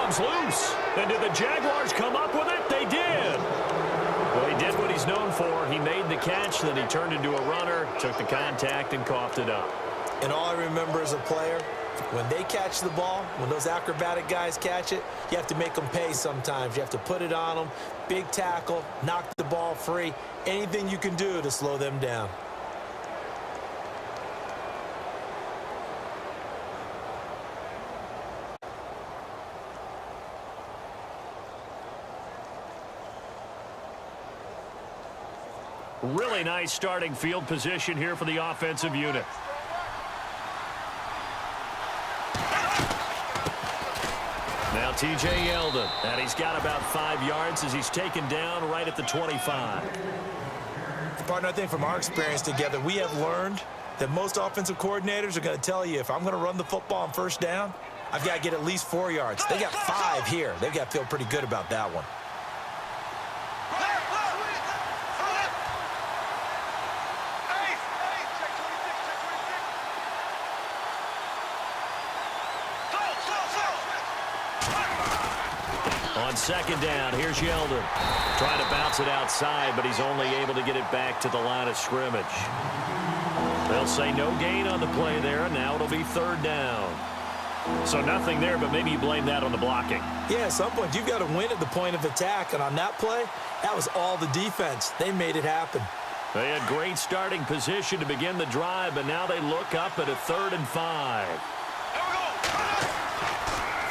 comes loose. And did the Jaguars come up with it? They did. Well, he did what he's known for. He made the catch, then he turned into a runner, took the contact, and coughed it up. And all I remember as a player, when they catch the ball, when those acrobatic guys catch it, you have to make them pay sometimes. You have to put it on them, big tackle, knock the ball free, anything you can do to slow them down. Really nice starting field position here for the offensive unit. Now T.J. Yeldon, and he's got about 5 yards as he's taken down right at the 25. Partner, I think from our experience together, we have learned that most offensive coordinators are going to tell you, if I'm going to run the football on first down, I've got to get at least 4 yards. They got 5 here. They've got to feel pretty good about that one. On second down, here's Yeldon. Trying to bounce it outside, but he's only able to get it back to the line of scrimmage. They'll say no gain on the play there, and now it'll be third down. So nothing there, but maybe you blame that on the blocking. Yeah, at some point, you've got to win at the point of attack, and on that play, that was all the defense. They made it happen. They had great starting position to begin the drive, but now they look up at a 3rd and 5.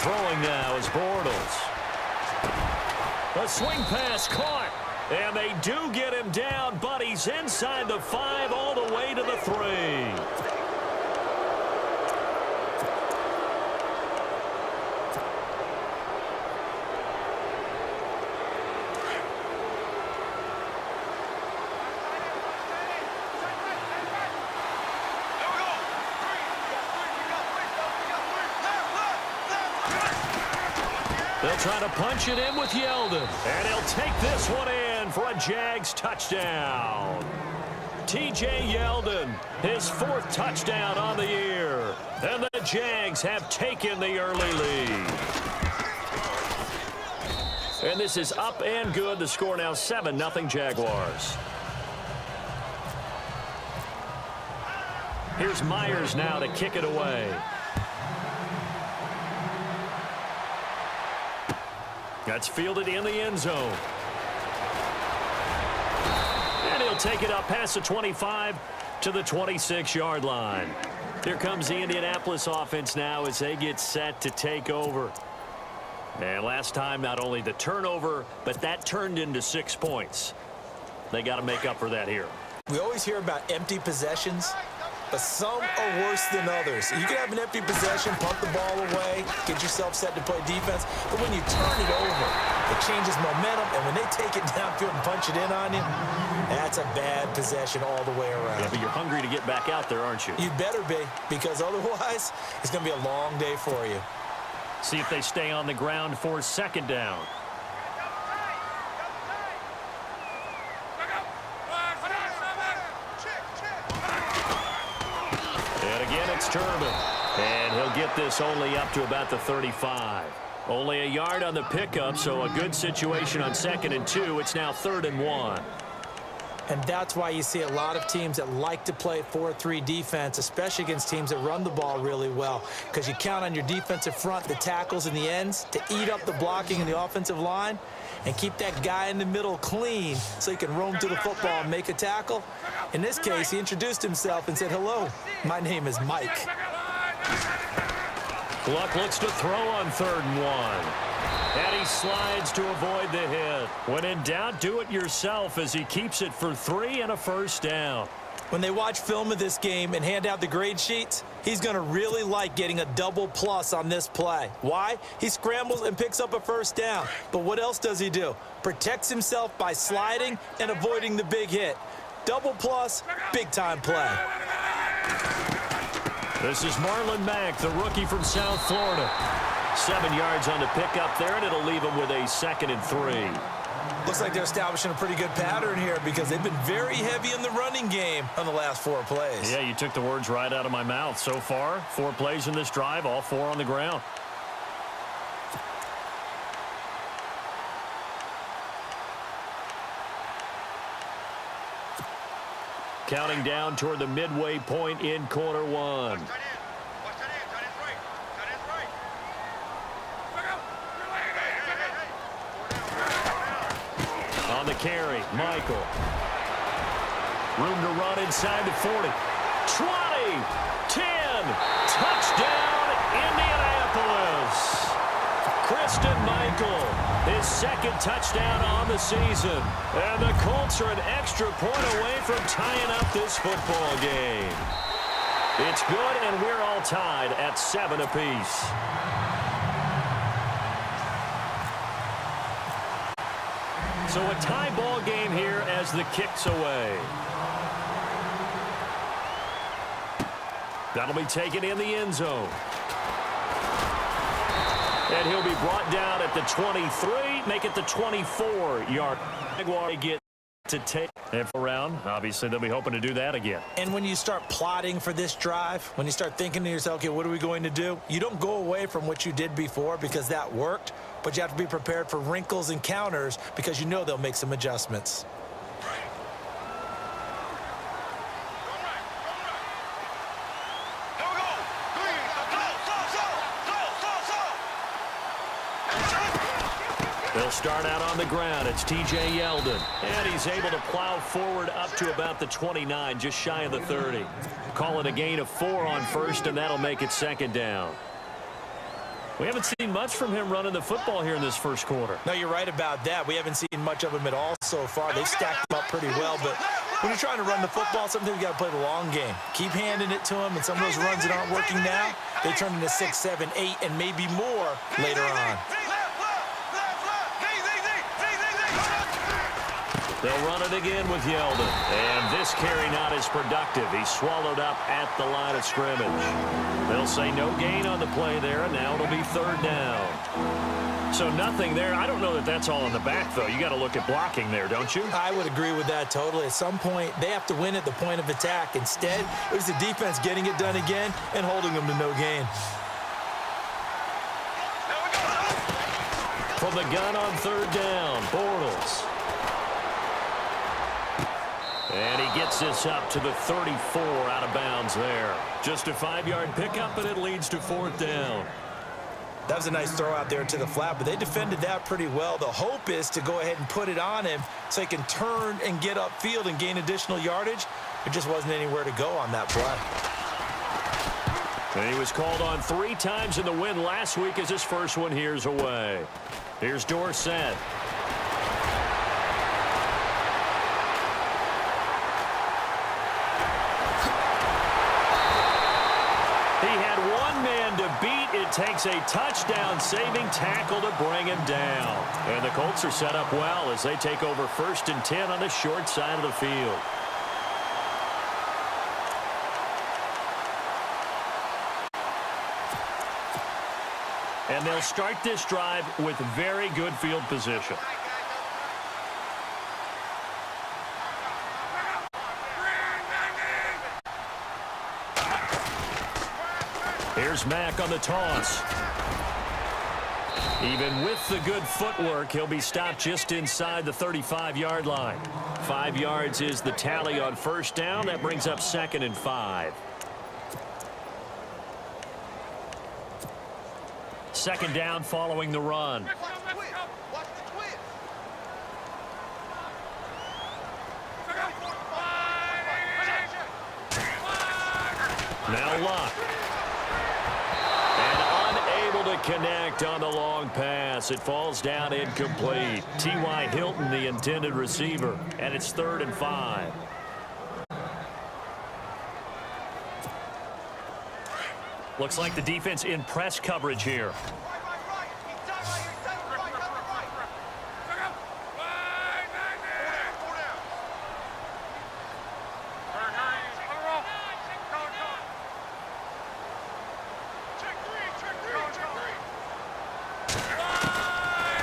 Throwing now is Bortles. A swing pass caught, and they do get him down, but he's inside the 5 all the way to the 3. They'll try to punch it in with Yeldon. And he'll take this one in for a Jags touchdown. T.J. Yeldon, his 4th touchdown on the year. And the Jags have taken the early lead. And this is up and good. The score now 7-0 Jaguars. Here's Myers now to kick it away. That's fielded in the end zone. And he'll take it up past the 25 to the 26-yard line. Here comes the Indianapolis offense now as they get set to take over. And last time, not only the turnover, but that turned into 6 points. They got to make up for that here. We always hear about empty possessions, but some are worse than others. You can have an empty possession, pump the ball away, get yourself set to play defense, but when you turn it over, it changes momentum, and when they take it downfield and punch it in on you, that's a bad possession all the way around. Yeah, but you're hungry to get back out there, aren't you? You better be, because otherwise, it's going to be a long day for you. See if they stay on the ground for 2nd down. And again, it's Turbin. And he'll get this only up to about the 35. Only a yard on the pickup, so a good situation on 2nd and 2. It's now 3rd and 1. And that's why you see a lot of teams that like to play 4-3 defense, especially against teams that run the ball really well, because you count on your defensive front, the tackles and the ends, to eat up the blocking in the offensive line and keep that guy in the middle clean so he can roam to the football and make a tackle. In this case, he introduced himself and said, "Hello, my name is Mike." Luck looks to throw on 3rd and 1. And he slides to avoid the hit. When in doubt, do it yourself as he keeps it for 3 and a 1st down. When they watch film of this game and hand out the grade sheets, he's going to really like getting a double plus on this play. Why? He scrambles and picks up a 1st down. But what else does he do? Protects himself by sliding and avoiding the big hit. Double plus, big-time play. This is Marlon Mack, the rookie from South Florida. 7 yards on the pickup there, and it'll leave him with a 2nd and 3. Looks like they're establishing a pretty good pattern here because they've been very heavy in the running game on the last 4 plays. Yeah, you took the words right out of my mouth. So far, 4 plays in this drive, all 4 on the ground. Counting down toward the midway point in quarter one. On the carry, Michael. Room to run inside the 40. 20, 10, touchdown, Indianapolis. Christian Michael, his second touchdown on the season. And the Colts are an extra point away from tying up this football game. It's good, and we're all tied at 7 apiece. So a tie ball game here as the kick's away. That'll be taken in the end zone. And he'll be brought down at the 23, make it the 24-yard. Jaguar get to take it around. Obviously, they'll be hoping to do that again. And when you start plotting for this drive, when you start thinking to yourself, okay, what are we going to do? You don't go away from what you did before because that worked, but you have to be prepared for wrinkles and counters because you know they'll make some adjustments. They'll start out on the ground. It's T.J. Yeldon. And he's able to plow forward up to about the 29, just shy of the 30. Call it a gain of 4 on first, and that'll make it second down. We haven't seen much from him running the football here in this first quarter. No, you're right about that. We haven't seen much of him at all so far. They've stacked him up pretty well, but when you're trying to run the football, sometimes you got to play the long game. Keep handing it to him, and some of those runs that aren't working now, they turn into 6, 7, 8, and maybe more later on. They'll run it again with Yeldon. And this carry not as productive. He's swallowed up at the line of scrimmage. They'll say no gain on the play there, and now it'll be third down. So nothing there. I don't know that that's all in the back, though. You got to look at blocking there, don't you? I would agree with that totally. At some point, they have to win at the point of attack. Instead, it was the defense getting it done again and holding them to no gain. From the gun on third down, Bortles. And he gets this up to the 34 out of bounds there. Just a 5-yard pickup, and it leads to fourth down. That was a nice throw out there to the flat, but they defended that pretty well. The hope is to go ahead and put it on him so he can turn and get upfield and gain additional yardage. There just wasn't anywhere to go on that play. And he was called on 3 times in the win last week as his first one here's away. Here's Dorsett. It takes a touchdown-saving tackle to bring him down. And the Colts are set up well as they take over 1st and 10 on the short side of the field. And they'll start this drive with very good field position. Here's Mack on the toss. Even with the good footwork, he'll be stopped just inside the 35-yard line. 5 yards is the tally on first down. That brings up 2nd and 5. 2nd down following the run. Now Luck. Connect on the long pass. It falls down incomplete. T.Y. Hilton, the intended receiver, and it's 3rd and 5. Looks like the defense in press coverage here.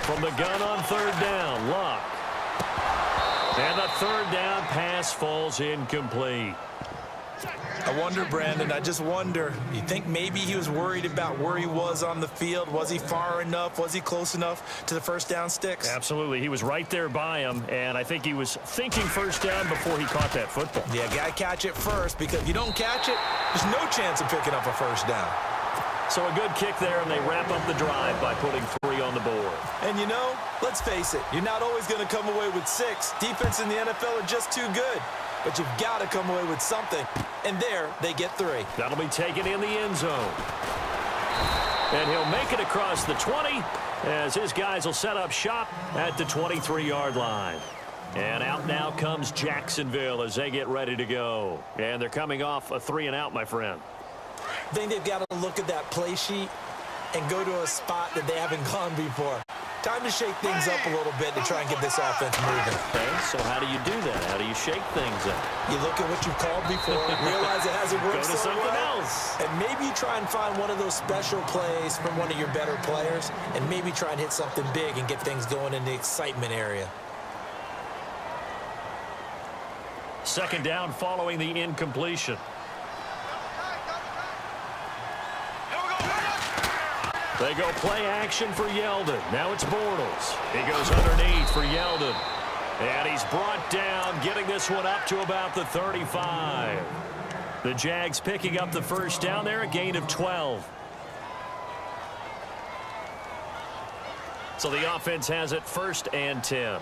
From the gun on 3rd down, Luck. And the 3rd down pass falls incomplete. I wonder, Brandon, I just wonder, you think maybe he was worried about where he was on the field? Was he far enough? Was he close enough to the first down sticks? Absolutely. He was right there by him, and I think he was thinking first down before he caught that football. Yeah, got to catch it first, because if you don't catch it, there's no chance of picking up a first down. So a good kick there, and they wrap up the drive by putting 3 on the board. And you know, let's face it, you're not always going to come away with 6. Defense in the NFL are just too good. But you've got to come away with something. And there, they get 3. That'll be taken in the end zone. And he'll make it across the 20 as his guys will set up shop at the 23-yard line. And out now comes Jacksonville as they get ready to go. And they're coming off a 3-and-out, my friend. I think they've got to look at that play sheet and go to a spot that they haven't gone before. Time to shake things up a little bit to try and get this offense moving. Okay, so how do you do that? How do you shake things up? You look at what you've called before, realize it hasn't worked Go to so something well, else. and maybe you try and find one of those special plays from one of your better players, and maybe try and hit something big and get things going in the excitement area. Second down following the incompletion. They go play action for Yeldon. Now it's Bortles. He goes underneath for Yeldon. And he's brought down, getting this one up to about the 35. The Jags picking up the first down there, a gain of 12. So the offense has it 1st and 10.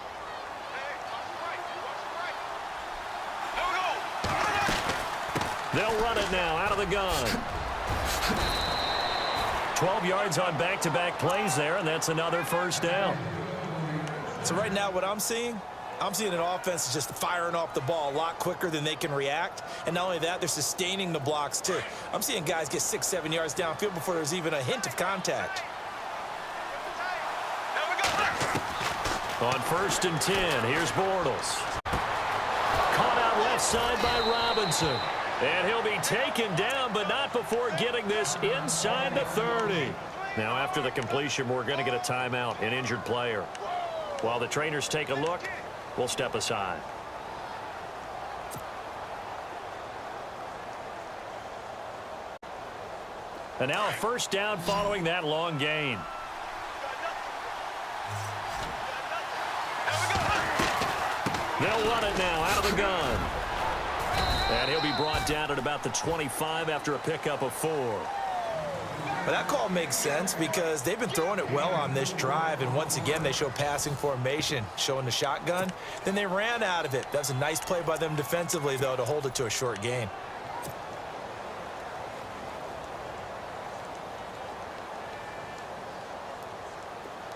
They'll run it now out of the gun. 12 yards on back-to-back plays there, and that's another first down. So right now what I'm seeing an offense is just firing off the ball a lot quicker than they can react. And not only that, they're sustaining the blocks too. I'm seeing guys get 6-7 yards downfield before there's even a hint of contact. On 1st and 10, here's Bortles. Caught out left side by Robinson. And he'll be taken down, but not before getting this inside the 30. Now, after the completion, we're going to get a timeout, an injured player. While the trainers take a look, we'll step aside. And now a first down following that long gain. They'll run it now out of the gun. And he'll be brought down at about the 25 after a pickup of 4. But that call makes sense because they've been throwing it well on this drive, and once again they show passing formation, showing the shotgun. Then they ran out of it. That's a nice play by them defensively, though, to hold it to a short gain.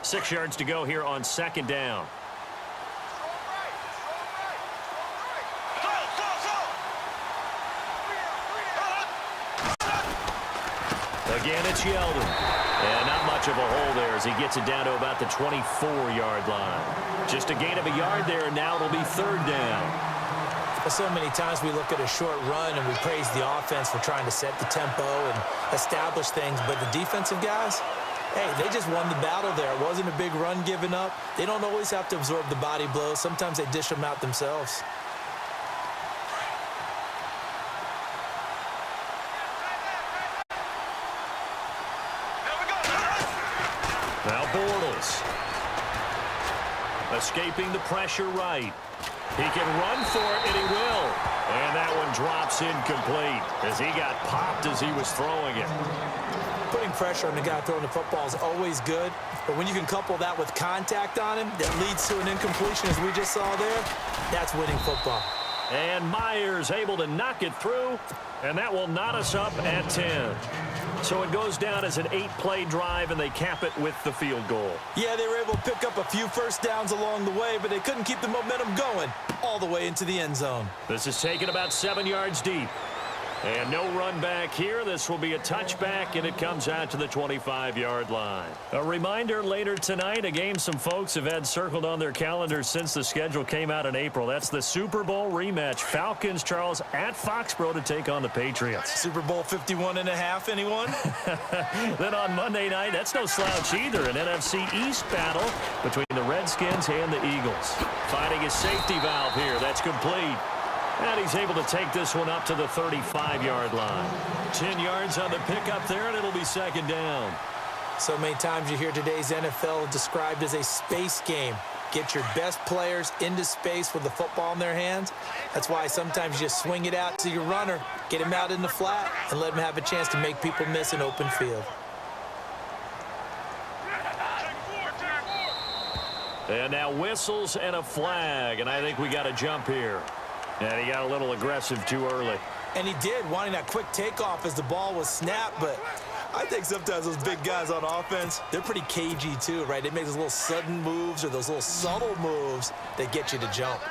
Six yards to go here on 2nd down. Again, it's Yeldon. And not much of a hole there as he gets it down to about the 24-yard line. Just a gain of a yard there, and now it'll be 3rd down. So many times we look at a short run and we praise the offense for trying to set the tempo and establish things, but the defensive guys, hey, they just won the battle there. It wasn't a big run given up. They don't always have to absorb the body blows. Sometimes they dish them out themselves. Now Bortles. Escaping the pressure right. He can run for it, and he will. And that one drops incomplete as he got popped as he was throwing it. Putting pressure on the guy throwing the football is always good, but when you can couple that with contact on him that leads to an incompletion, as we just saw there, that's winning football. And Myers able to knock it through, and that will knot us up at 10. So it goes down as an 8-play drive, and they cap it with the field goal. Yeah, they were able to pick up a few first downs along the way, but they couldn't keep the momentum going all the way into the end zone. This is taken about 7 yards deep. And no run back here. This will be a touchback, and it comes out to the 25-yard line. A reminder later tonight, a game some folks have had circled on their calendars since the schedule came out in April. That's the Super Bowl rematch. Falcons, Charles, at Foxborough to take on the Patriots. Super Bowl 51.5, anyone? Then on Monday night, that's no slouch either. An NFC East battle between the Redskins and the Eagles. Finding a safety valve here. That's complete. And he's able to take this one up to the 35-yard line. 10 yards on the pickup there, and it'll be second down. So many times you hear today's NFL described as a space game. Get your best players into space with the football in their hands. That's why sometimes you just swing it out to your runner, get him out in the flat, and let him have a chance to make people miss an open field. And now whistles and a flag, and I think we got a jump here. And he got a little aggressive too early. And he did, wanting that quick takeoff as the ball was snapped, but I think sometimes those big guys on offense, they're pretty cagey too, right? They make those little sudden moves or those little subtle moves that get you to jump.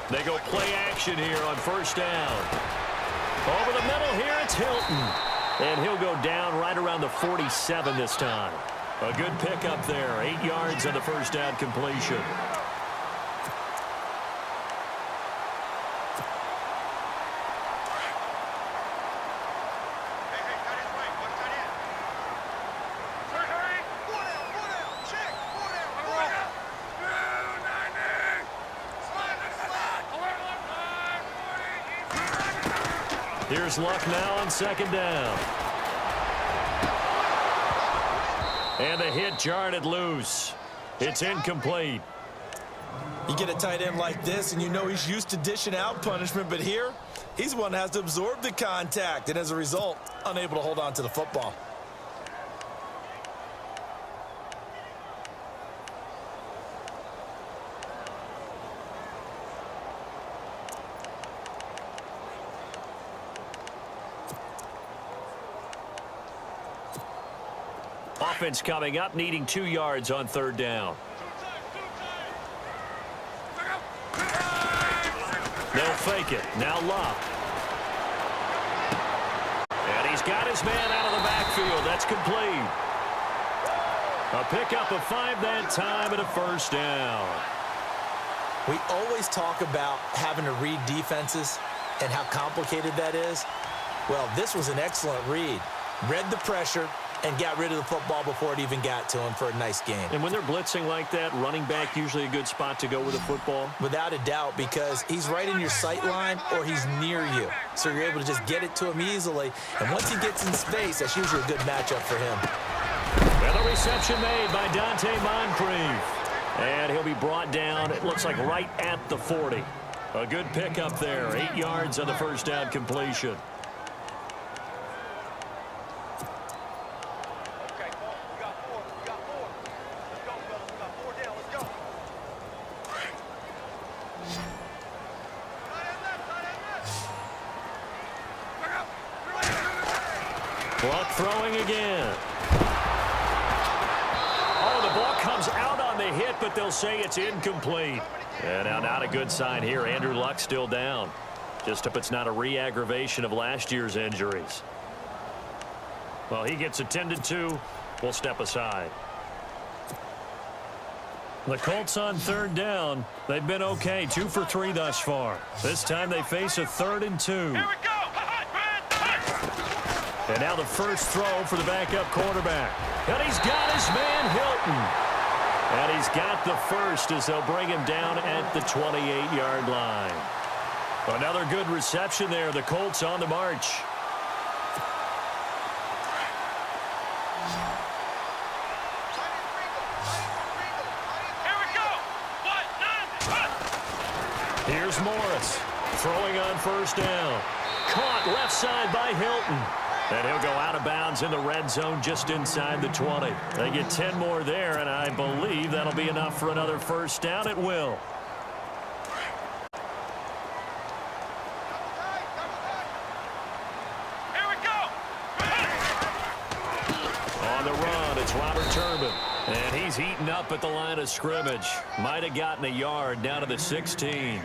They go play action here on first down. Over the middle here, it's Hilton. And he'll go down right around the 47 this time. A good pickup there. 8 yards on the first down completion. Here's Luck now on second down. And the hit jarred it loose. It's incomplete. You get a tight end like this, and you know he's used to dishing out punishment, but here, he's the one that has to absorb the contact, and as a result, unable to hold on to the football. Offense coming up, needing 2 yards on third down. They'll fake it. Now Luck. And he's got his man out of the backfield. That's complete. A pickup of 5 that time and a first down. We always talk about having to read defenses and how complicated that is. Well, this was an excellent read. Read the pressure and got rid of the football before it even got to him for a nice gain. And when they're blitzing like that, running back usually a good spot to go with the football? Without a doubt, because he's right in your sight line or he's near you. So you're able to just get it to him easily. And once he gets in space, that's usually a good matchup for him. And the reception made by Dante Moncrief. And he'll be brought down, it looks like right at the 40. A good pickup there. 8 yards on the first down completion. Luck throwing again. Oh, the ball comes out on the hit, but they'll say it's incomplete. And now not a good sign here. Andrew Luck still down. Just hope it's not a re-aggravation of last year's injuries. Well, he gets attended to. We'll step aside. The Colts on third down. They've been okay. 2 for 3 thus far. This time they face a 3rd and 2. Here we go. And now the first throw for the backup quarterback. And he's got his man Hilton. And he's got the first as they'll bring him down at the 28-yard line. Another good reception there. The Colts on the march. Here we go. Here's Morris throwing on first down. Caught left side by Hilton. And he'll go out of bounds in the red zone just inside the 20. They get 10 more there, and I believe that'll be enough for another first down. It will. Here we go. On the run, it's Robert Turbin. And he's eaten up at the line of scrimmage. Might have gotten a yard down to the 16.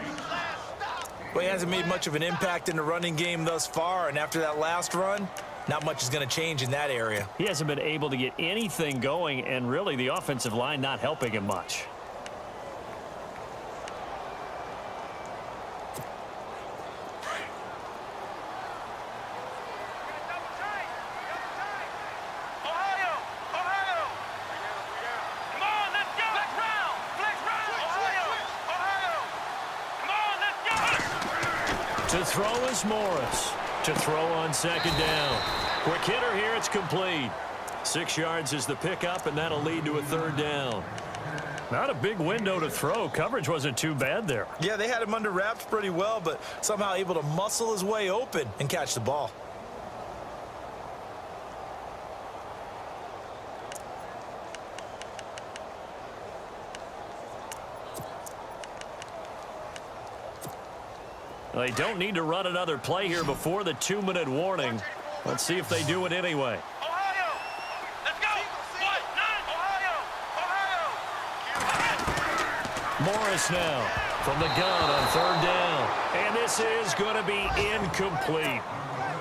Well, he hasn't made much of an impact in the running game thus far, and after that last run, not much is going to change in that area. He hasn't been able to get anything going, and really the offensive line not helping him much. To throw is Morris. To throw on second down. Quick hitter here. It's complete. 6 yards is the pickup, and that'll lead to a third down. Not a big window to throw. Coverage wasn't too bad there. Yeah, they had him under wraps pretty well, but somehow able to muscle his way open and catch the ball. They don't need to run another play here before the 2-minute warning. Let's see if they do it anyway. Ohio! Let's go! What? Ohio! Morris now from the gun on third down. And this is going to be incomplete.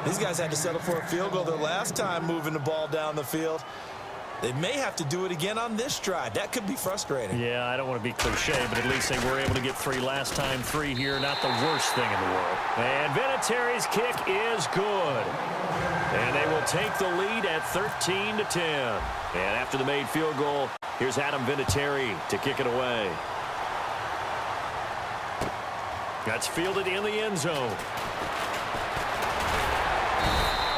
These guys had to settle for a field goal their last time moving the ball down the field. They may have to do it again on this drive. That could be frustrating. Yeah, I don't want to be cliche, but at least they were able to get 3 last time. 3 here, not the worst thing in the world. And Vinatieri's kick is good. And they will take the lead at 13-10. And after the made field goal, here's Adam Vinatieri to kick it away. That's fielded in the end zone.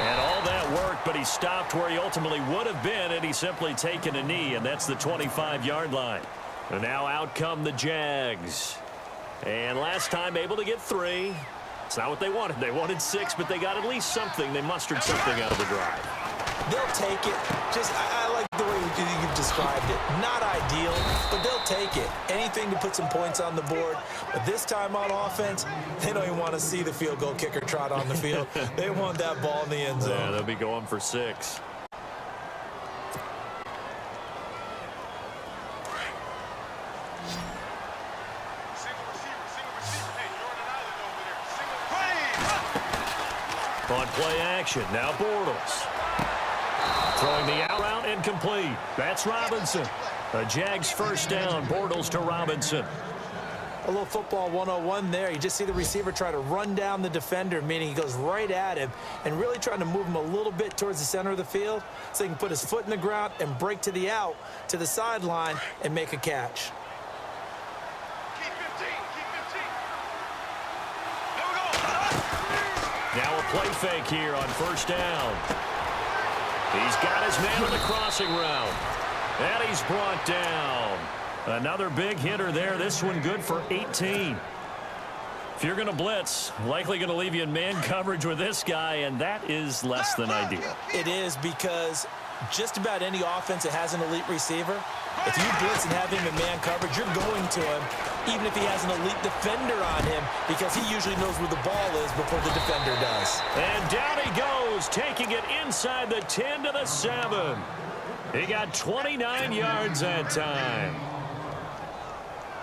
And all that worked, but he stopped where he ultimately would have been had he simply taken a knee, and that's the 25-yard line. And now out come the Jags. And last time able to get 3. It's not what they wanted. They wanted 6, but they got at least something. They mustered something out of the drive. They'll take it. I like the way you've described it. Not ideal, but they'll take it. Anything to put some points on the board. But this time on offense, they don't even want to see the field goal kicker trot on the field. They want that ball in the end zone. Yeah, they'll be going for 6. On play action, now Bortles. Throwing the out route incomplete. That's Robinson. A Jags first down. Bortles to Robinson. A little football 101 there. You just see the receiver try to run down the defender, meaning he goes right at him and really trying to move him a little bit towards the center of the field so he can put his foot in the ground and break to the out, to the sideline, and make a catch. Keep 15. Keep 15. There we go. Now a play fake here on first down. He's got his man on the crossing route. And he's brought down. Another big hitter there. This one good for 18. If you're going to blitz, likely going to leave you in man coverage with this guy, and that is less than ideal. It is, because just about any offense that has an elite receiver, if you blitz and have him in man coverage, you're going to him, even if he has an elite defender on him, because he usually knows where the ball is before the defender does. And down he goes, taking it inside the 10 to the 7. He got 29 yards that time.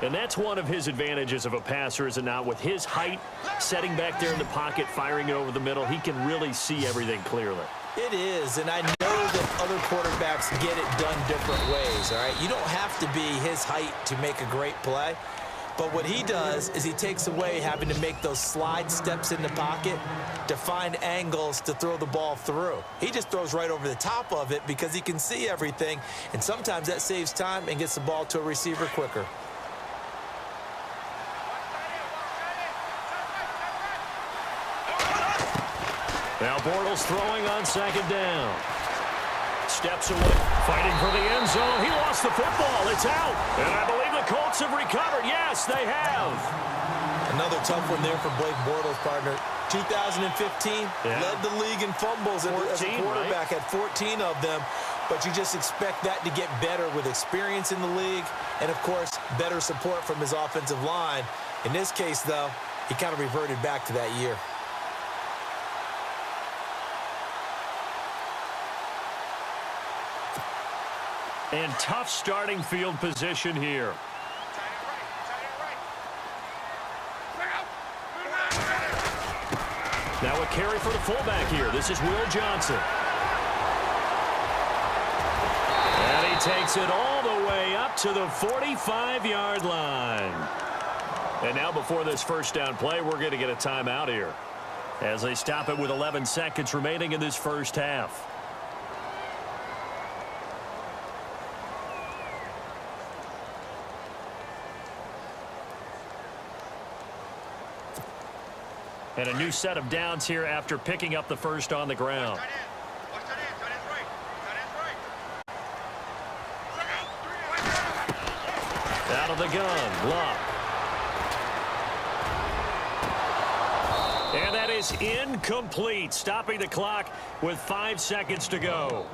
And that's one of his advantages of a passer, is it not? With his height, setting back there in the pocket, firing it over the middle, he can really see everything clearly. It is, and I know that other quarterbacks get it done different ways, all right? You don't have to be his height to make a great play. But what he does is he takes away having to make those slide steps in the pocket to find angles to throw the ball through. He just throws right over the top of it because he can see everything, and sometimes that saves time and gets the ball to a receiver quicker. Now Bortles throwing on second down. Steps away, fighting for the end zone. He lost the football. It's out. And I believe the Colts have recovered. Yes, they have. Another tough one there for Blake Bortles, partner. 2015, led the league in fumbles as a quarterback, right? Had 14 of them. But you just expect that to get better with experience in the league and, of course, better support from his offensive line. In this case, though, he kind of reverted back to that year. And tough starting field position here. Now a carry for the fullback here. This is Will Johnson. And he takes it all the way up to the 45-yard line. And now before this first down play, we're going to get a timeout here as they stop it with 11 seconds remaining in this first half. And a new set of downs here after picking up the first on the ground. Watch that in. That is right. That is right. Out of the gun, Luck. And that is incomplete, stopping the clock with 5 seconds to go.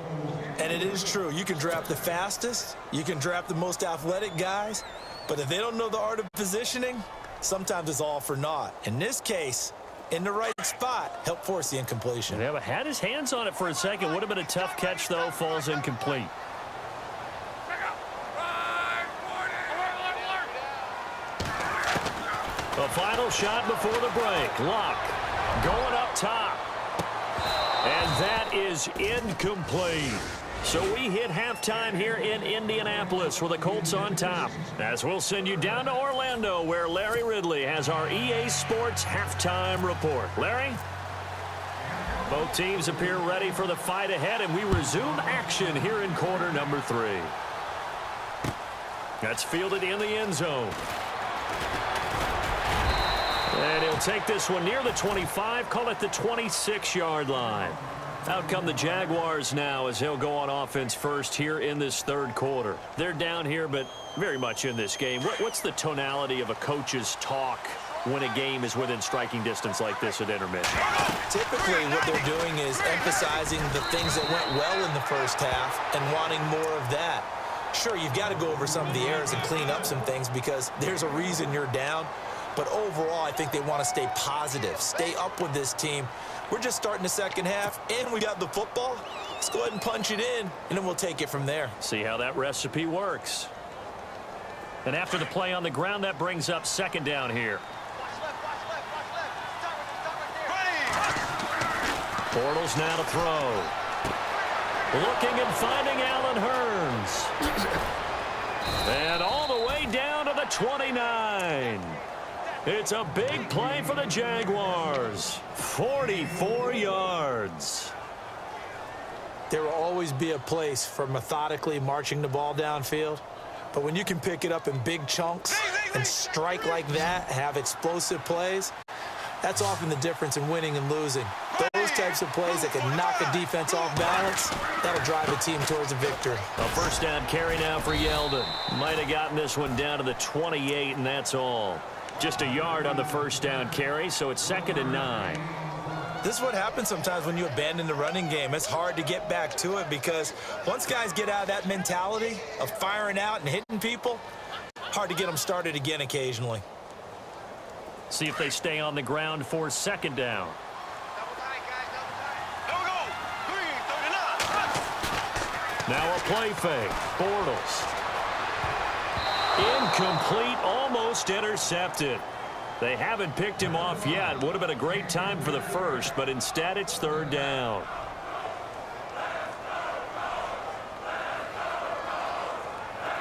And it is true. You can draft the fastest. You can draft the most athletic guys. But if they don't know the art of positioning, sometimes it's all for naught. In this case, in the right spot, help force the incompletion. Yeah, but had his hands on it for a second. Would have been a tough catch, though. Falls incomplete. The final shot before the break. Luck going up top. And that is incomplete. So we hit halftime here in Indianapolis with the Colts on top. As we'll send you down to Orlando, where Larry Ridley has our EA Sports halftime report. Larry? Both teams appear ready for the fight ahead, and we resume action here in quarter number 3. That's fielded in the end zone. And he'll take this one near the 25, call it the 26-yard line. Out come the Jaguars now as they'll go on offense first here in this third quarter. They're down here, but very much in this game. What's the tonality of a coach's talk when a game is within striking distance like this at intermission? Typically, what they're doing is emphasizing the things that went well in the first half and wanting more of that. Sure, you've got to go over some of the errors and clean up some things because there's a reason you're down. But overall, I think they want to stay positive, stay up with this team. We're just starting the second half, and we got the football. Let's go ahead and punch it in, and then we'll take it from there. See how that recipe works. And after the play on the ground, that brings up second down here. Watch left. Stop right there. Bortles now to throw. Looking and finding Allen Hurns. And all the way down to the 29. It's a big play for the Jaguars. 44 yards. There will always be a place for methodically marching the ball downfield. But when you can pick it up in big chunks and strike like that, have explosive plays, that's often the difference in winning and losing. Those types of plays that can knock a defense off balance, that'll drive a team towards a victory. A first down carry now for Yeldon. Might have gotten this one down to the 28, and that's all. Just a yard on the first down carry, so it's 2nd and 9. This is what happens sometimes when you abandon the running game. It's hard to get back to it because once guys get out of that mentality of firing out and hitting people, hard to get them started again occasionally. See if they stay on the ground for second down. Double tight, guys. Double tight. There we go. 3, 39. Now a play fake. Bortles. Incomplete, almost intercepted. They haven't picked him off yet. Would have been a great time for the first, but instead it's third down.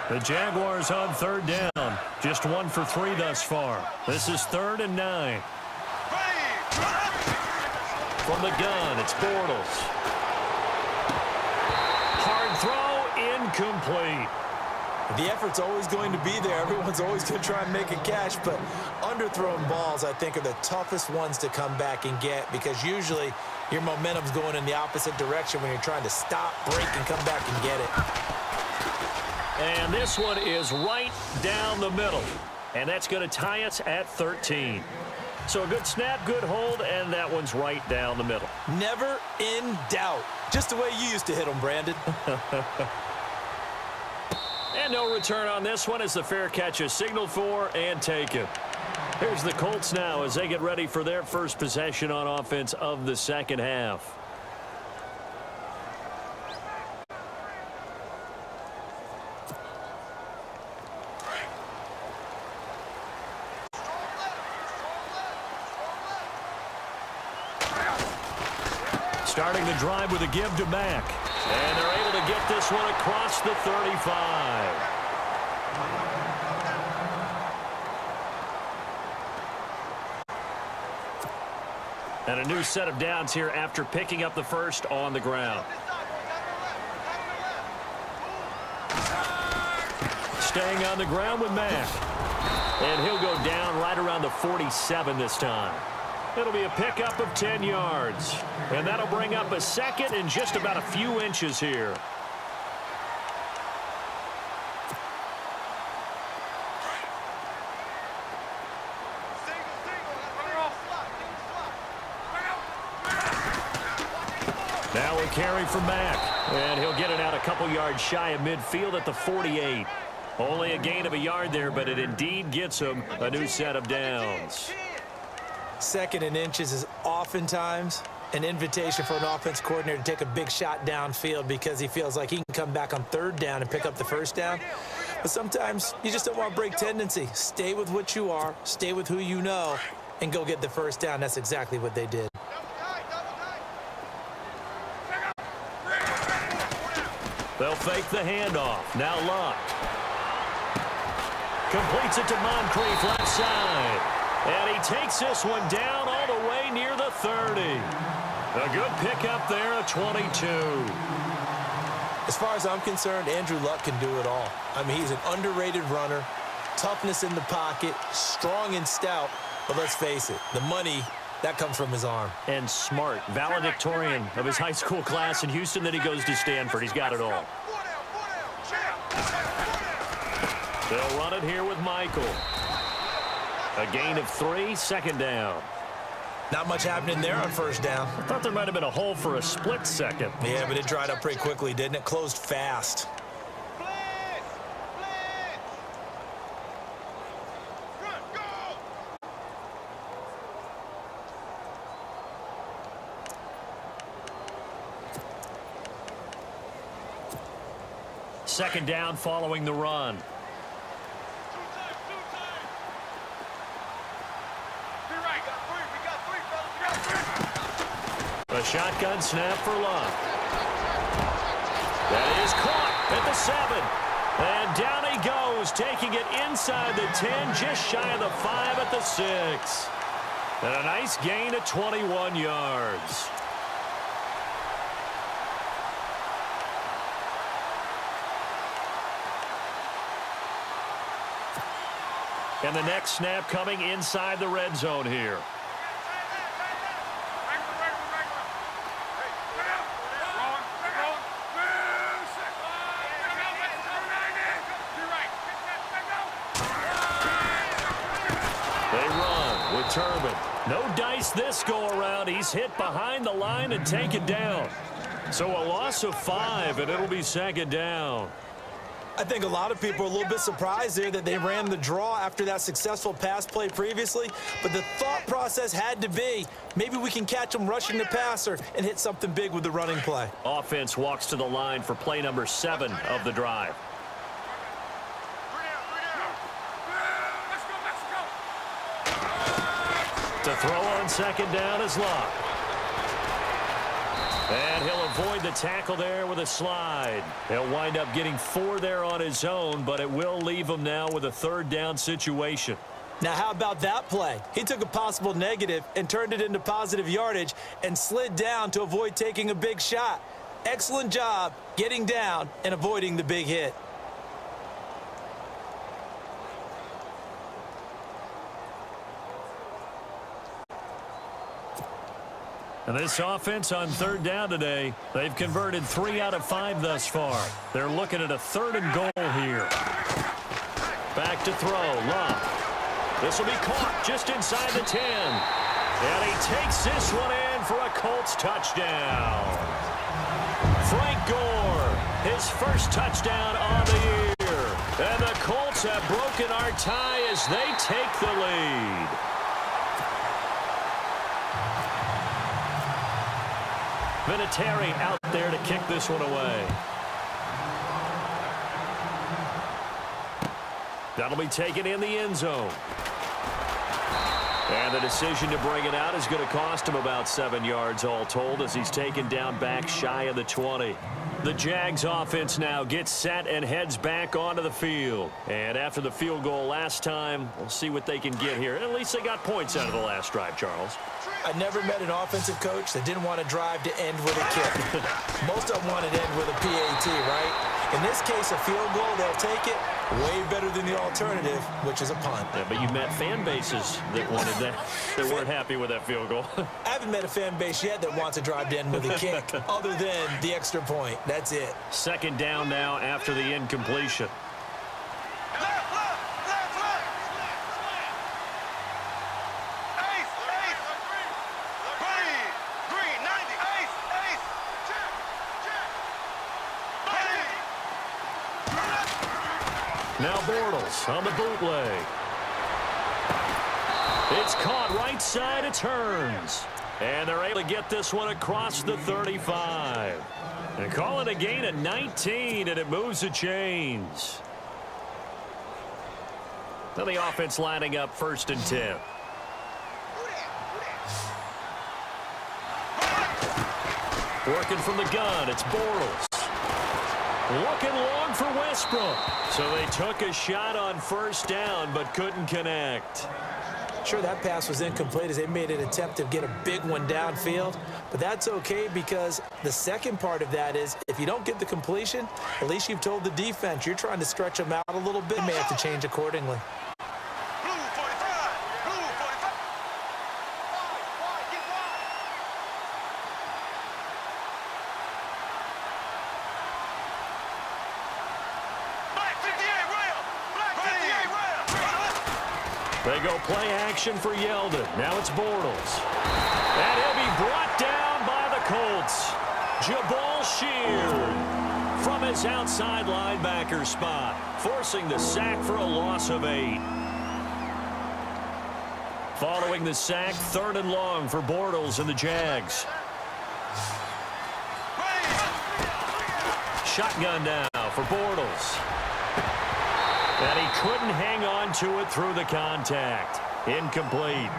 The Jaguars on third down. Just 1 for 3 thus far. This is 3rd and 9. From the gun, it's Bortles. Hard throw, incomplete. The effort's always going to be there. Everyone's always going to try and make a catch, but underthrown balls, I think, are the toughest ones to come back and get because usually your momentum's going in the opposite direction when you're trying to stop, break, and come back and get it. And this one is right down the middle, and that's going to tie us at 13. So a good snap, good hold, and that one's right down the middle. Never in doubt. Just the way you used to hit them, Brandon. And no return on this one as the fair catch is signaled for and taken. Here's the Colts now as they get ready for their first possession on offense of the second half. Starting the drive with a give to Mack. And they're able to get this one across the 35. And a new set of downs here after picking up the first on the ground. Staying on the ground with Mack. And he'll go down right around the 47 this time. It'll be a pickup of 10 yards. And that'll bring up a second and just about a few inches here. Now a carry from Mack. And he'll get it out a couple yards shy of midfield at the 48. Only a gain of a yard there, but it indeed gets him a new set of downs. Second and inches is oftentimes an invitation for an offense coordinator to take a big shot downfield because he feels like he can come back on third down and pick up the first down. But sometimes you just don't want to break tendency. Stay with what you are, stay with who you know, and go get the first down. That's exactly what they did. They'll fake the handoff. Now Luck. Completes it to Moncrief left side. And he takes this one down all the way near the 30. A good pickup there, a 22. As far as I'm concerned, Andrew Luck can do it all. I mean, he's an underrated runner, toughness in the pocket, strong and stout. But let's face it, the money, that comes from his arm. And smart, valedictorian of his high school class in Houston. Then he goes to Stanford. He's got it all. They'll run it here with Michael. A gain of 3, second down. Not much happening there on first down. I thought there might have been a hole for a split second. Yeah, but it dried up pretty quickly, didn't it? Closed fast. Second down following the run. A shotgun snap for Luck. That is caught at the 7. And down he goes, taking it inside the 10, just shy of the 5 at the 6. And a nice gain of 21 yards. And the next snap coming inside the red zone here. They run with Turbin. No dice this go-around. He's hit behind the line and taken down. So a loss of 5, and it'll be second down. I think a lot of people are a little bit surprised there that they ran the draw after that successful pass play previously. But the thought process had to be, maybe we can catch them rushing the passer and hit something big with the running play. Offense walks to the line for play number 7 of the drive. To throw on second down is Luck. And he'll avoid the tackle there with a slide. He'll wind up getting 4 there on his own, but it will leave him now with a third down situation. Now, how about that play? He took a possible negative and turned it into positive yardage and slid down to avoid taking a big shot. Excellent job getting down and avoiding the big hit. And this offense on third down today, they've converted 3 out of 5 thus far. They're looking at a 3rd and goal here. Back to throw, Luck. This will be caught just inside the 10. And he takes this one in for a Colts touchdown. Frank Gore, his first touchdown on the year. And the Colts have broken our tie as they take the lead. Vinatieri out there to kick this one away. That'll be taken in the end zone. And the decision to bring it out is going to cost him about 7 yards all told as he's taken down back shy of the 20. The Jags offense now gets set and heads back onto the field. And after the field goal last time, we'll see what they can get here. At least they got points out of the last drive, Charles. I never met an offensive coach that didn't want to drive to end with a kick. Most of them want to end with a PAT, right? In this case, a field goal, they'll take it. Way better than the alternative, which is a punt. Yeah, but you met fan bases that wanted that, that weren't happy with that field goal. I haven't met a fan base yet that wants to drive in with a kick other than the extra point. That's it. Second down now after the incompletion. Now Bortles on the bootleg. It's caught right side. It turns. And they're able to get this one across the 35. And call it a gain of 19, and it moves the chains. Now the offense lining up 1st and 10. Working from the gun, it's Bortles. Looking long for Westbrook. So they took a shot on 1st down, but couldn't connect. Sure, that pass was incomplete as they made an attempt to get a big one downfield. But that's okay because the second part of that is if you don't get the completion, at least you've told the defense you're trying to stretch them out a little bit. You may have to change accordingly. They go play action for Yeldon. Now it's Bortles. And he'll be brought down by the Colts. Jabal Sheard from his outside linebacker spot, forcing the sack for a loss of 8. Following the sack, 3rd and long for Bortles and the Jags. Shotgun now for Bortles. And he couldn't hang on to it through the contact. Incomplete.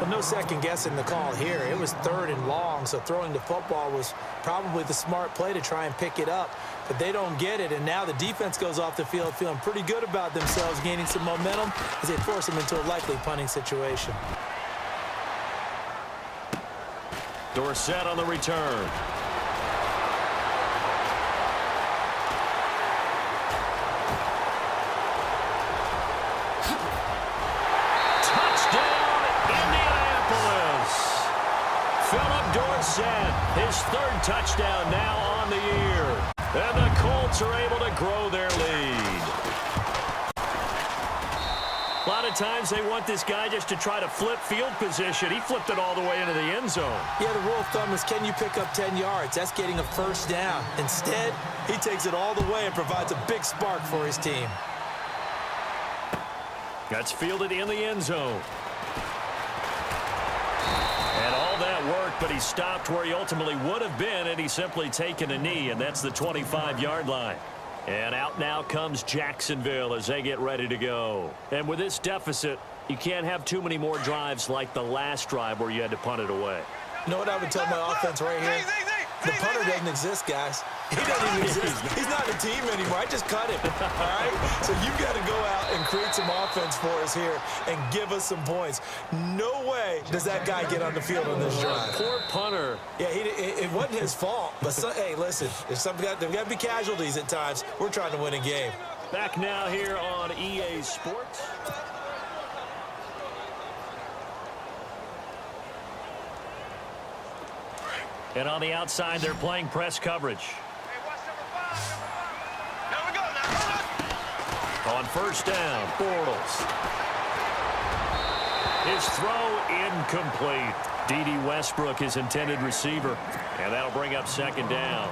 Well, no second guessing the call here. It was 3rd and long, so throwing the football was probably the smart play to try and pick it up. But they don't get it, and now the defense goes off the field feeling pretty good about themselves, gaining some momentum as they force them into a likely punting situation. Dorsett on the return. His 3rd touchdown now on the year. And the Colts are able to grow their lead. A lot of times they want this guy just to try to flip field position. He flipped it all the way into the end zone. Yeah, the rule of thumb is can you pick up 10 yards? That's getting a 1st down. Instead, he takes it all the way and provides a big spark for his team. That's fielded in the end zone. And all that worked, but he stopped where he ultimately would have been, and he's simply taken a knee, and that's the 25-yard line. And out now comes Jacksonville as they get ready to go. And with this deficit, you can't have too many more drives like the last drive where you had to punt it away. You know what I would tell my offense right here? The punter doesn't exist, guys. He doesn't even exist. He's not a team anymore. I just cut him, all right? So you've got to go out and create some offense for us here and give us some points. No way does that guy get on the field on this drive. Poor punter. Yeah, it wasn't his fault. But, hey, listen, there's got to be casualties at times. We're trying to win a game. Back now here on EA Sports. And on the outside, they're playing press coverage. On 1st down, Bortles. His throw incomplete. D.D. Westbrook, his intended receiver. And that'll bring up 2nd down.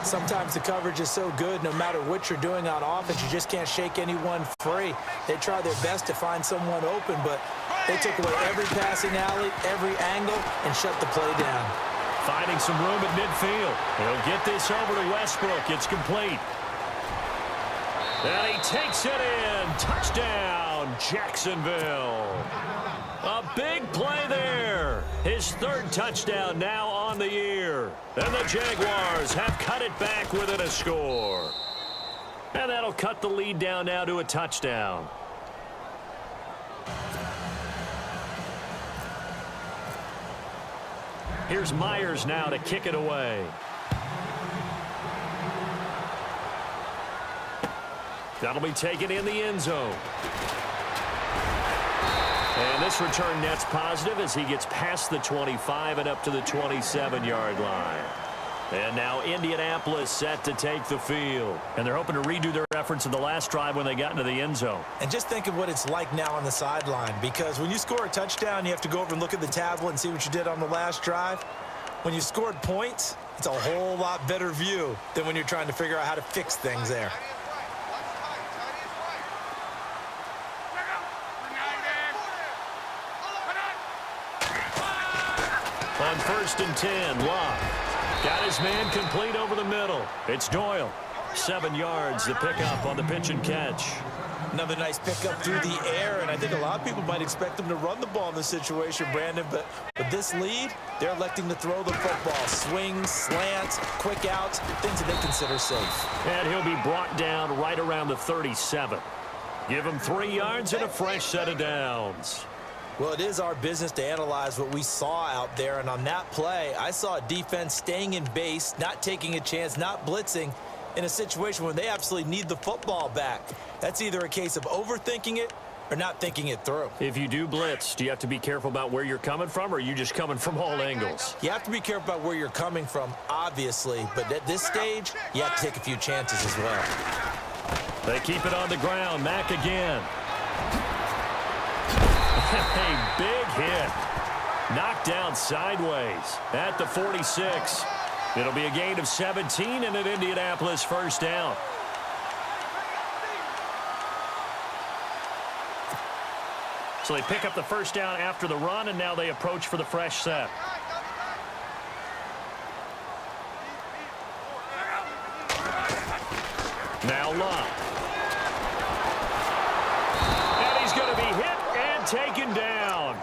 Sometimes the coverage is so good, no matter what you're doing on offense, you just can't shake anyone free. They try their best to find someone open, but they took away every passing alley, every angle, and shut the play down. Finding some room at midfield. He'll get this over to Westbrook. It's complete. And he takes it in. Touchdown, Jacksonville. A big play there. His 3rd touchdown now on the year. And the Jaguars have cut it back within a score. And that'll cut the lead down now to a touchdown. Here's Myers now to kick it away. That'll be taken in the end zone. And this return net's positive as he gets past the 25 and up to the 27-yard line. And now Indianapolis set to take the field. And they're hoping to redo their efforts in the last drive when they got into the end zone. And just think of what it's like now on the sideline, because when you score a touchdown, you have to go over and look at the tablet and see what you did on the last drive. When you scored points, it's a whole lot better view than when you're trying to figure out how to fix things there. On 1st and 10, Locke got his man complete over the middle. It's Doyle. 7 yards, the pickup on the pitch and catch. Another nice pickup through the air, and I think a lot of people might expect them to run the ball in this situation, Brandon, but with this lead, they're electing to throw the football. Swings, slants, quick outs, things that they consider safe. And he'll be brought down right around the 37. Give him 3 yards and a fresh set of downs. Well, it is our business to analyze what we saw out there, and on that play, I saw a defense staying in base, not taking a chance, not blitzing, in a situation where they absolutely need the football back. That's either a case of overthinking it or not thinking it through. If you do blitz, do you have to be careful about where you're coming from, or are you just coming from all angles? You have to be careful about where you're coming from, obviously, but at this stage, you have to take a few chances as well. They keep it on the ground. Mack again. A big hit. Knocked down sideways at the 46. It'll be a gain of 17 and an Indianapolis first down. So they pick up the first down after the run, and now they approach for the fresh set. Now Locke. And he's going to be hit and taken down.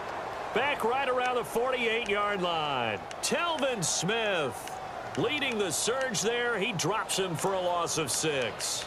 Back right around the 48-yard line. Telvin Smith leading the surge there. He drops him for a loss of 6.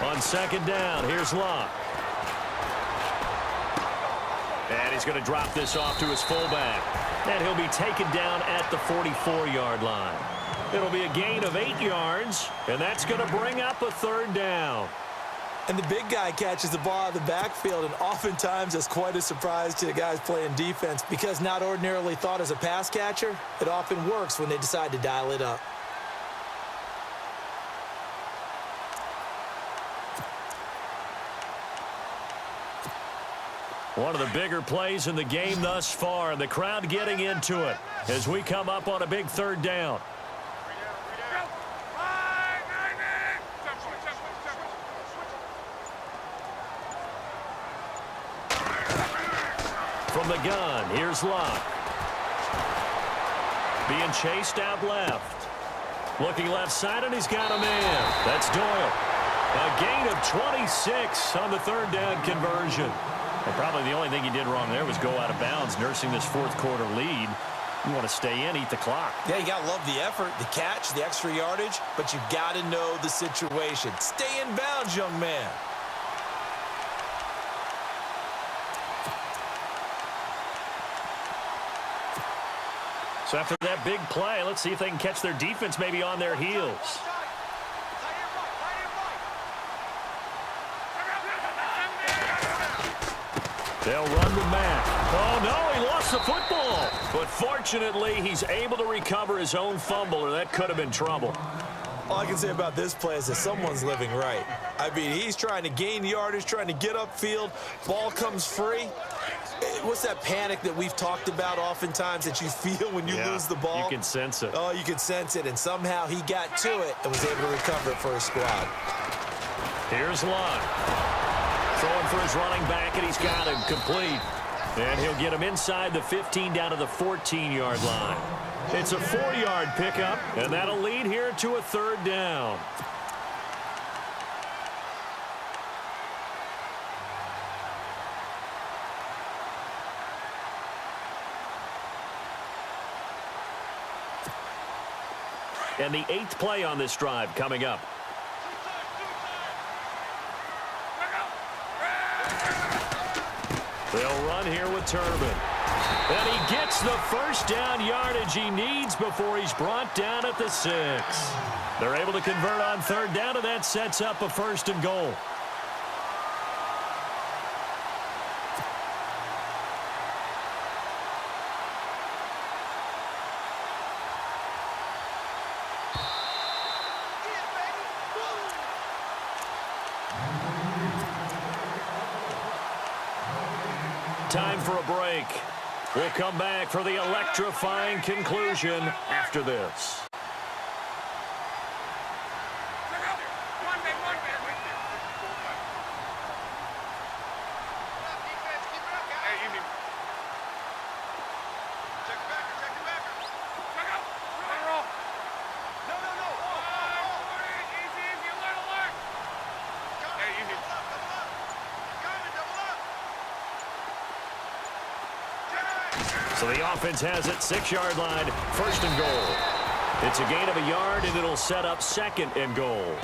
On second down, here's Locke. And he's going to drop this off to his fullback. And he'll be taken down at the 44-yard line. It'll be a gain of 8 yards, and that's going to bring up a third down. And the big guy catches the ball out of the backfield, and oftentimes that's quite a surprise to the guys playing defense, because not ordinarily thought as a pass catcher, it often works when they decide to dial it up. One of the bigger plays in the game thus far, and the crowd getting into it as we come up on a big third down. From the gun, here's Locke. Being chased out left. Looking left side, and he's got a man. That's Doyle. A gain of 26 on the third down conversion. And probably the only thing he did wrong there was go out of bounds, nursing this fourth quarter lead. You want to stay in, eat the clock. Yeah, you got to love the effort, the catch, the extra yardage, but you got to know the situation. Stay in bounds, young man. So after that big play, let's see if they can catch their defense maybe on their heels. They'll run the Mack. Oh, no, he lost the football. But fortunately, he's able to recover his own fumble, or that could have been trouble. All I can say about this play is that someone's living right. I mean, he's trying to gain yardage, trying to get upfield. Ball comes free. What's that panic that we've talked about oftentimes that you feel when you lose the ball? You can sense it. Oh, you can sense it, and somehow he got to it and was able to recover it for his squad. Here's Locke. Throwing for his running back, and he's got him complete. And he'll get him inside the 15 down to the 14-yard line. It's a 4-yard pickup, and that'll lead here to a third down. And the 8th play on this drive coming up. They'll run here with Turbin. And he gets the first down yardage he needs before he's brought down at the 6. They're able to convert on 3rd down, and that sets up a 1st and goal. Time for a break. We'll come back for the electrifying conclusion after this. So the offense has it, 6-yard line, 1st and goal. It's a gain of a yard, and it'll set up 2nd and goal.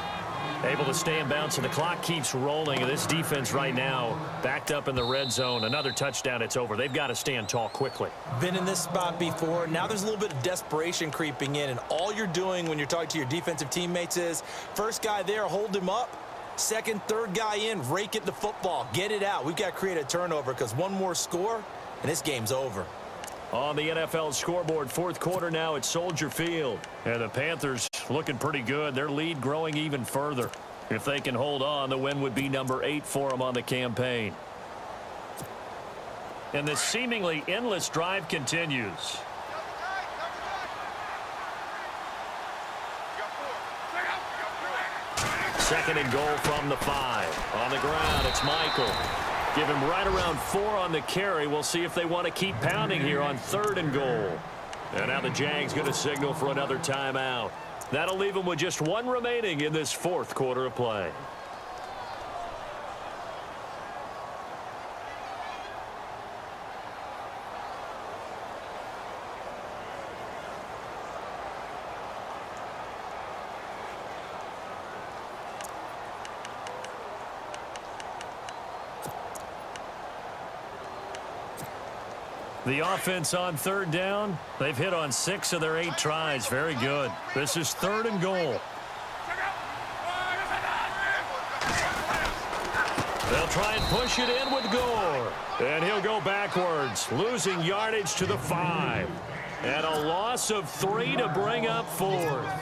Able to stay in bounds, and the clock keeps rolling. And this defense right now backed up in the red zone. Another touchdown, it's over. They've got to stand tall quickly. Been in this spot before. Now there's a little bit of desperation creeping in, and all you're doing when you're talking to your defensive teammates is, first guy there, hold him up. 2nd, 3rd guy in, rake it the football. Get it out. We've got to create a turnover because one more score, and this game's over. On the NFL scoreboard, 4th quarter now at Soldier Field. And the Panthers looking pretty good. Their lead growing even further. If they can hold on, the win would be number 8 for them on the campaign. And this seemingly endless drive continues. 2nd and goal from the 5. On the ground, it's Michael. Give him right around 4 on the carry. We'll see if they want to keep pounding here on 3rd and goal. And now the Jags going to signal for another timeout. That'll leave them with just 1 remaining in this 4th quarter of play. The offense on 3rd down, they've hit on 6 of their 8 tries. Very good. This is 3rd and goal. They'll try and push it in with Gore. And he'll go backwards, losing yardage to the 5. And a loss of 3 to bring up 4th.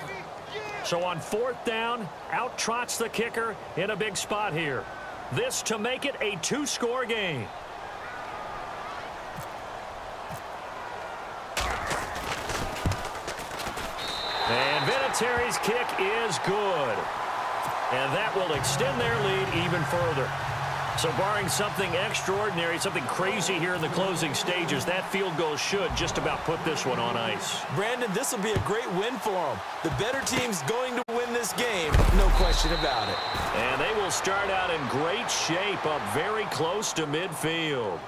So on 4th down, out trots the kicker in a big spot here. This to make it a 2-score game. And Vinatieri's kick is good. And that will extend their lead even further. So barring something extraordinary, something crazy here in the closing stages, that field goal should just about put this one on ice. Brandon, this will be a great win for them. The better team's going to win this game, no question about it. And they will start out in great shape, up very close to midfield.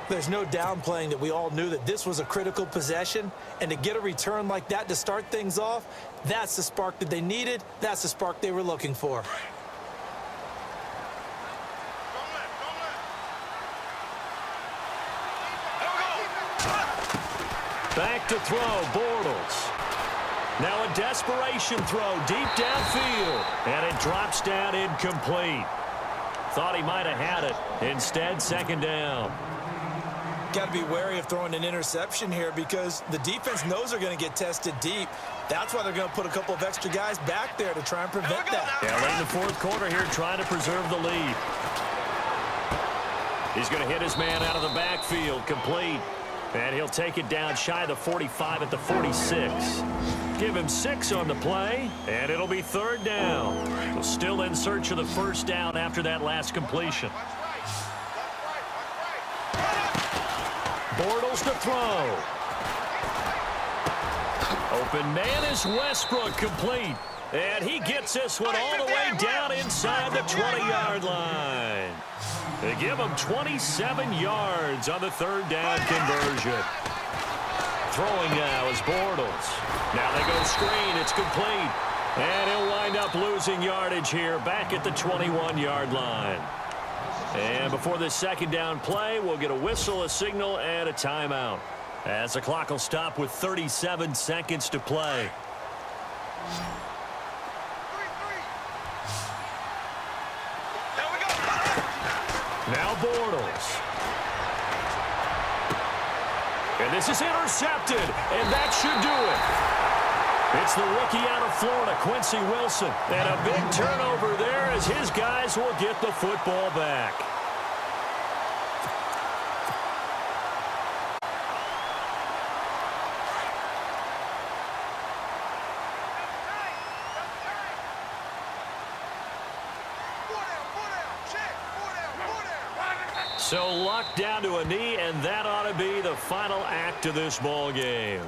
There's no downplaying that we all knew that this was a critical possession, and to get a return like that to start things off, that's the spark that they needed. That's the spark they were looking for. Back to throw, Bortles. Now a desperation throw deep downfield, and it drops down incomplete. Thought he might have had it. Instead, 2nd down. Got to be wary of throwing an interception here because the defense knows they're going to get tested deep. That's why they're going to put a couple of extra guys back there to try and prevent that. Yeah, late in the 4th quarter here, trying to preserve the lead. He's going to hit his man out of the backfield, complete. And he'll take it down shy of the 45 at the 46. Give him 6 on the play, and it'll be 3rd down. We're still in search of the 1st down after that last completion. Bortles to throw. Open man is Westbrook, complete. And he gets this one all the way down inside the 20-yard line. They give him 27 yards on the 3rd down conversion. Throwing now is Bortles. Now they go screen. It's complete. And he'll wind up losing yardage here back at the 21-yard line. And before this second down play, we'll get a whistle, a signal, and a timeout, as the clock will stop with 37 seconds to play. Now Bortles. And this is intercepted, and that should do it. It's the rookie out of Florida, Quincy Wilson. And a big turnover there as his guys will get the football back. So Luck down to a knee, and that ought to be the final act of this ball game.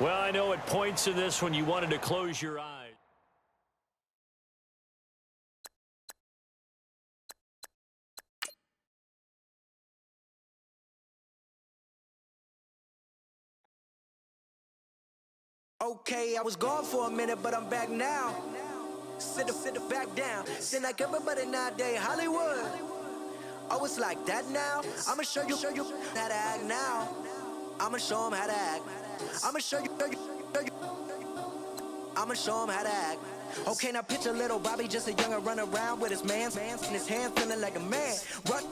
Well, I know at points in this when you wanted to close your eyes. Okay, I was gone for a minute, but I'm back now. Sit back down. Sit like everybody nowadays, Hollywood. Oh, it's like that now? I'ma show you how to act now. I'ma show them how to act. I'ma show you. I'ma show him how to act. Okay, now picture little Bobby, just a younger run around with his man in his hand, feeling like a man. Run